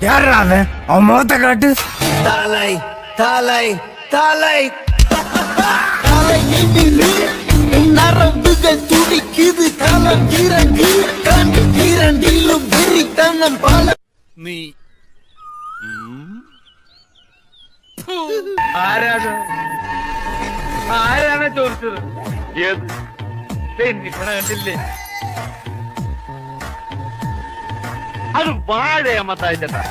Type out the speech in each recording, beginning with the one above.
யாரானு அவன் முகத்தை காட்டு. தலை தலை தலை நரம்புகள் துடிக்குது களம் இறங்கு கண் இரண்டிலும் வெறித்தனம் பல നീ ആരാണ് ചോദിച്ചത്? ഏത് തെന്നിക്കണ കണ്ടില്ലേ? അത് വാഴയമ്മത്തായി ചേട്ടാ.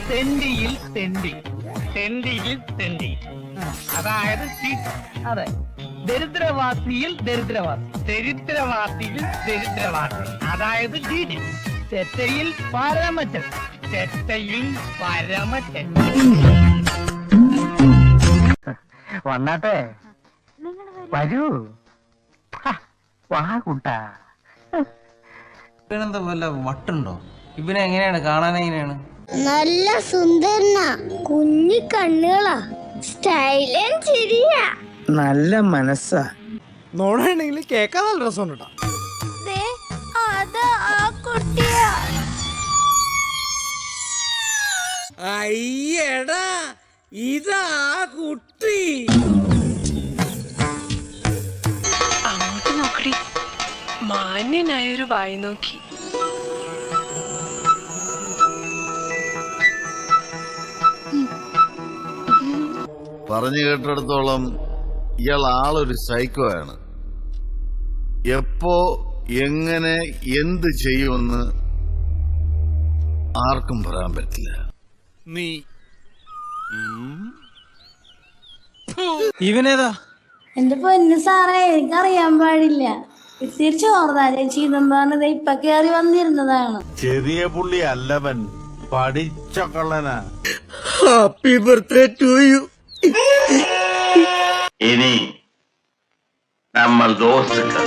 തെണ്ടിയിൽ തെണ്ടി, തെണ്ടിയിൽ തെണ്ടി, അതായത് അതെ, ദരിദ്രവാസിയിൽ ദരിദ്രവാസി, ദരിദ്രവാസിയിൽ ദരിദ്രവാസി, അതായത് ചെറ്റയിൽ പരമച്ചൻ, ചെറ്റയിൽ പരമച്ചൻ. വന്നാട്ടെ, വരൂ, വാ കൂട്ടാ. ഇവനെന്താ വല്ല വട്ടുണ്ടോ? ഇവനെ എങ്ങനെയാണ് കാണാൻ? എങ്ങനെയാണ്? നല്ല സുന്ദരനാ, കുഞ്ഞി കണ്ണുകളാ, സ്റ്റൈലൻ ശരിയാ, നല്ല മനസ്സാ. നോടാണെങ്കിൽ കേക്കാൻ നല്ല രസം കേട്ടോ. അത് ആ കുട്ടിയാ. അയ്യടാ, ഇതാ കുട്ടി. അങ്ങോട്ട് നോക്കടി, മാന്യനായൊരു വായി നോക്കി. പറഞ്ഞു കേട്ടിടത്തോളം ഇയാൾ ആളൊരു സൈക്കോ ആണ്. എപ്പോ എങ്ങനെ എന്ത് ചെയ്യുമെന്ന് ആർക്കും പറയാൻ പറ്റില്ല. നീ ഇവനേതാ? എന്റെ പൊന്നു സാറേ, എനിക്കറിയാൻ പാടില്ല. ഇത്തിരി ചോർന്നാ ചേച്ചി, ഇതെന്താണ് ഇപ്പൊ കേറി വന്നിരുന്നതാണ്. ചെറിയ പുള്ളി അല്ലവൻ, പഠിച്ച കള്ളനാ. Happy birthday to you. ഇനി നമ്മൾ ദോസ്തുക്കൾ.